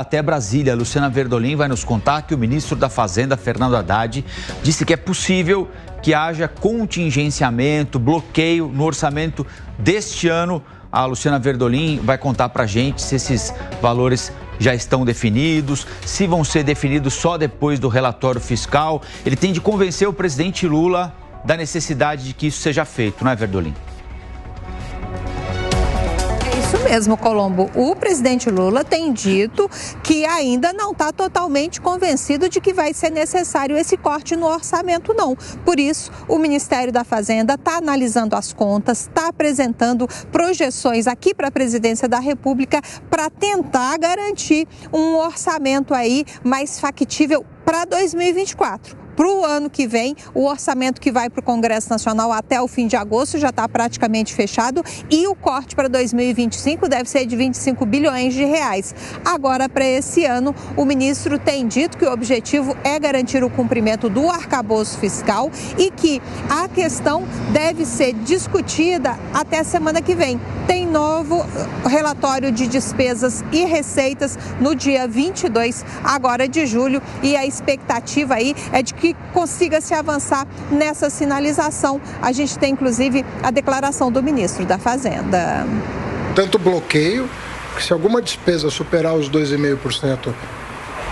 Até Brasília, Luciana Verdolim vai nos contar que o ministro da Fazenda, Fernando Haddad, disse que é possível que haja contingenciamento, bloqueio no orçamento deste ano. A Luciana Verdolim vai contar para a gente se esses valores já estão definidos, se vão ser definidos só depois do relatório fiscal. Ele tem de convencer o presidente Lula da necessidade de que isso seja feito, não é, Verdolim? Isso mesmo, Colombo. O presidente Lula tem dito que ainda não está totalmente convencido de que vai ser necessário esse corte no orçamento, não. Por isso, o Ministério da Fazenda está analisando as contas, está apresentando projeções aqui para a Presidência da República para tentar garantir um orçamento aí mais factível para 2024. Para o ano que vem, o orçamento que vai para o Congresso Nacional até o fim de agosto já está praticamente fechado e o corte para 2025 deve ser de 25 bilhões de reais. Agora, para esse ano, o ministro tem dito que o objetivo é garantir o cumprimento do arcabouço fiscal e que a questão deve ser discutida até a semana que vem. Tem novo relatório de despesas e receitas no dia 22 agora de julho e a expectativa aí é de que consiga se avançar nessa sinalização. A gente tem, inclusive, a declaração do ministro da Fazenda. Tanto bloqueio, que se alguma despesa superar os 2,5%,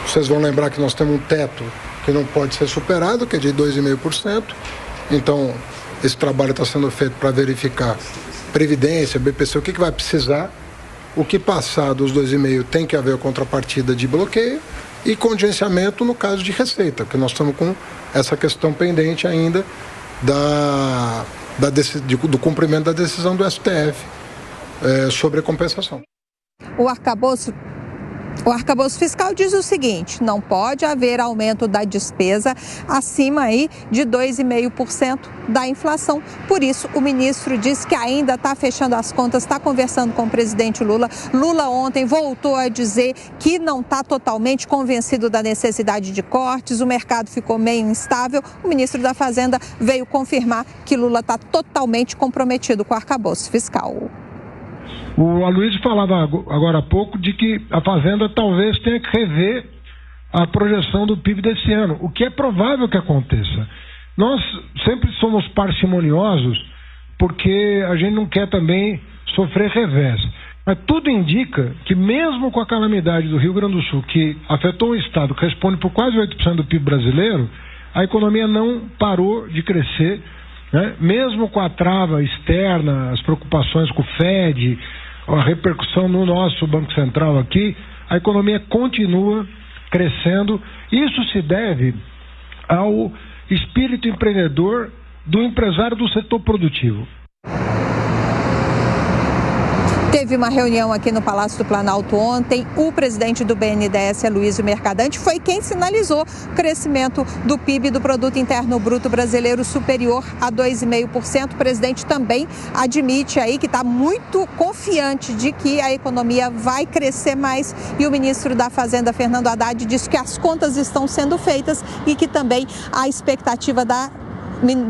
vocês vão lembrar que nós temos um teto que não pode ser superado, que é de 2,5%. Então, esse trabalho está sendo feito para verificar Previdência, BPC, o que vai precisar. O que passar dos 2,5% tem que haver contrapartida de bloqueio e contingenciamento no caso de receita, porque nós estamos com essa questão pendente ainda do cumprimento da decisão do STF sobre a compensação. O arcabouço fiscal diz o seguinte: não pode haver aumento da despesa acima aí de 2,5% da inflação. Por isso, o ministro diz que ainda está fechando as contas, está conversando com o presidente Lula. Lula ontem voltou a dizer que não está totalmente convencido da necessidade de cortes, o mercado ficou meio instável. O ministro da Fazenda veio confirmar que Lula está totalmente comprometido com o arcabouço fiscal. O Aloysio falava agora há pouco de que a Fazenda talvez tenha que rever a projeção do PIB desse ano, o que é provável que aconteça. Nós sempre somos parcimoniosos porque a gente não quer também sofrer revés. Mas tudo indica que mesmo com a calamidade do Rio Grande do Sul, que afetou um estado que responde por quase 8% do PIB brasileiro, a economia não parou de crescer, né? Mesmo com a trava externa, as preocupações com o FED, a repercussão no nosso Banco Central aqui, a economia continua crescendo. Isso se deve ao espírito empreendedor do empresário do setor produtivo. Teve uma reunião aqui no Palácio do Planalto ontem. O presidente do BNDES, Aloysio Mercadante, foi quem sinalizou o crescimento do PIB, do Produto Interno Bruto Brasileiro, superior a 2,5%. O presidente também admite aí que está muito confiante de que a economia vai crescer mais. E o ministro da Fazenda, Fernando Haddad, disse que as contas estão sendo feitas e que também a expectativa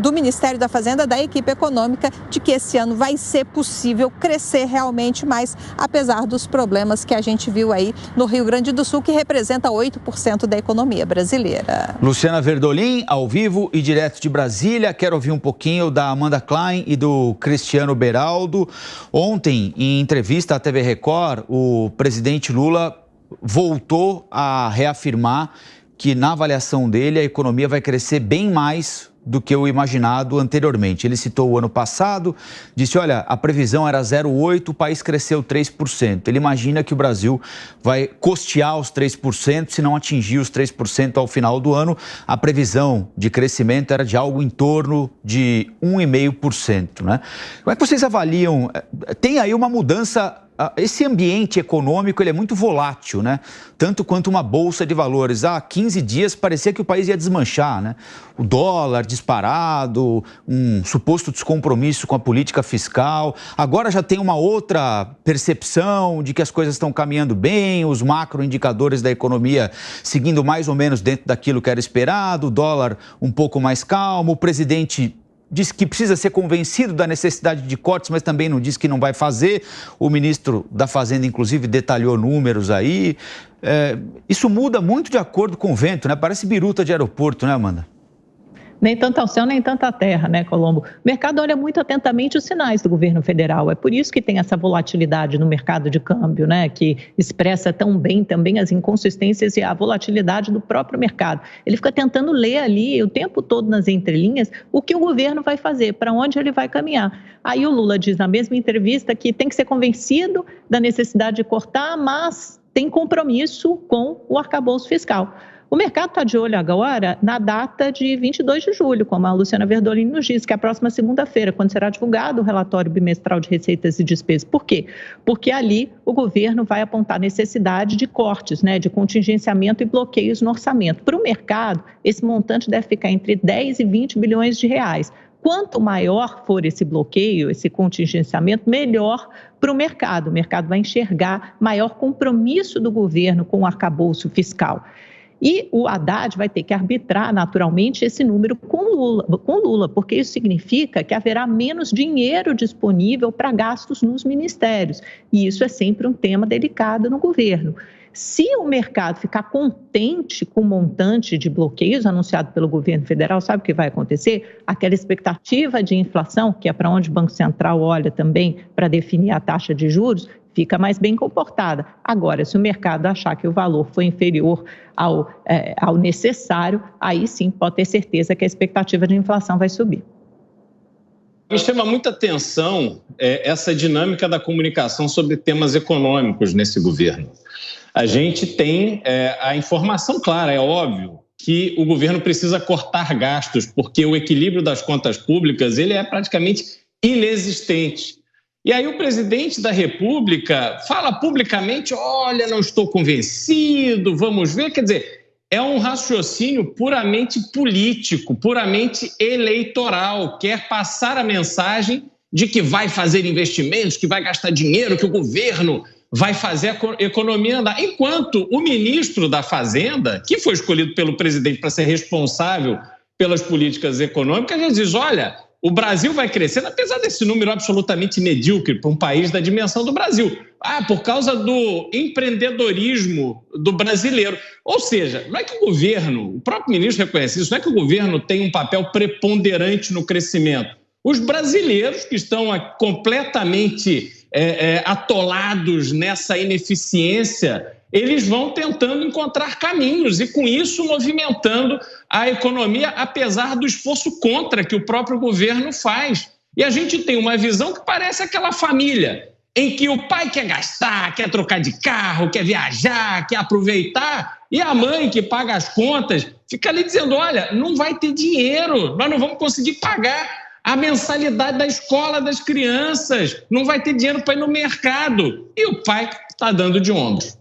do Ministério da Fazenda, da equipe econômica, de que esse ano vai ser possível crescer realmente mais, apesar dos problemas que a gente viu aí no Rio Grande do Sul, que representa 8% da economia brasileira. Luciana Verdolim, ao vivo e direto de Brasília. Quero ouvir um pouquinho da Amanda Klein e do Cristiano Beraldo. Ontem, em entrevista à TV Record, o presidente Lula voltou a reafirmar que, na avaliação dele, a economia vai crescer bem mais do que o imaginado anteriormente. Ele citou o ano passado, disse, olha, a previsão era 0,8%, o país cresceu 3%. Ele imagina que o Brasil vai custear os 3%, se não atingir os 3% ao final do ano. A previsão de crescimento era de algo em torno de 1,5%, né? Como é que vocês avaliam? Tem aí uma mudança. Esse ambiente econômico, ele é muito volátil, né? Tanto quanto uma bolsa de valores. Há 15 dias parecia que o país ia desmanchar, né? O dólar disparado, um suposto descompromisso com a política fiscal. Agora já tem uma outra percepção de que as coisas estão caminhando bem, os macroindicadores da economia seguindo mais ou menos dentro daquilo que era esperado, o dólar um pouco mais calmo, o presidente disse que precisa ser convencido da necessidade de cortes, mas também não disse que não vai fazer. O ministro da Fazenda, inclusive, detalhou números aí. Isso muda muito de acordo com o vento, né? Parece biruta de aeroporto, né, Amanda? Nem tanto ao céu, nem tanta terra, né, Colombo? O mercado olha muito atentamente os sinais do governo federal. É por isso que tem essa volatilidade no mercado de câmbio, né, que expressa tão bem também as inconsistências e a volatilidade do próprio mercado. Ele fica tentando ler ali o tempo todo nas entrelinhas o que o governo vai fazer, para onde ele vai caminhar. Aí o Lula diz na mesma entrevista que tem que ser convencido da necessidade de cortar, mas tem compromisso com o arcabouço fiscal. O mercado está de olho agora na data de 22 de julho, como a Luciana Verdolin nos disse, que é a próxima segunda-feira, quando será divulgado o relatório bimestral de receitas e despesas. Por quê? Porque ali o governo vai apontar necessidade de cortes, né, de contingenciamento e bloqueios no orçamento. Para o mercado, esse montante deve ficar entre 10 e 20 bilhões de reais. Quanto maior for esse bloqueio, esse contingenciamento, melhor para o mercado. O mercado vai enxergar maior compromisso do governo com o arcabouço fiscal. E o Haddad vai ter que arbitrar, naturalmente, esse número com Lula, porque isso significa que haverá menos dinheiro disponível para gastos nos ministérios. E isso é sempre um tema delicado no governo. Se o mercado ficar contente com o montante de bloqueios anunciado pelo governo federal, sabe o que vai acontecer? Aquela expectativa de inflação, que é para onde o Banco Central olha também para definir a taxa de juros, fica mais bem comportada. Agora, se o mercado achar que o valor foi inferior ao necessário, aí sim pode ter certeza que a expectativa de inflação vai subir. Me chama muita atenção essa dinâmica da comunicação sobre temas econômicos nesse governo. A gente tem a informação clara, é óbvio, que o governo precisa cortar gastos, porque o equilíbrio das contas públicas ele é praticamente inexistente. E aí o presidente da República fala publicamente, olha, não estou convencido, vamos ver. Quer dizer, é um raciocínio puramente político, puramente eleitoral. Quer passar a mensagem de que vai fazer investimentos, que vai gastar dinheiro, que o governo vai fazer a economia andar. Enquanto o ministro da Fazenda, que foi escolhido pelo presidente para ser responsável pelas políticas econômicas, já diz, olha, o Brasil vai crescendo, apesar desse número absolutamente medíocre para um país da dimensão do Brasil. Por causa do empreendedorismo do brasileiro. Ou seja, não é que o governo, o próprio ministro reconhece isso, não é que o governo tem um papel preponderante no crescimento. Os brasileiros que estão completamente atolados nessa ineficiência, eles vão tentando encontrar caminhos e, com isso, movimentando a economia, apesar do esforço contra que o próprio governo faz. E a gente tem uma visão que parece aquela família em que o pai quer gastar, quer trocar de carro, quer viajar, quer aproveitar, e a mãe que paga as contas fica ali dizendo, olha, não vai ter dinheiro, nós não vamos conseguir pagar a mensalidade da escola das crianças, não vai ter dinheiro para ir no mercado. E o pai está dando de ombros.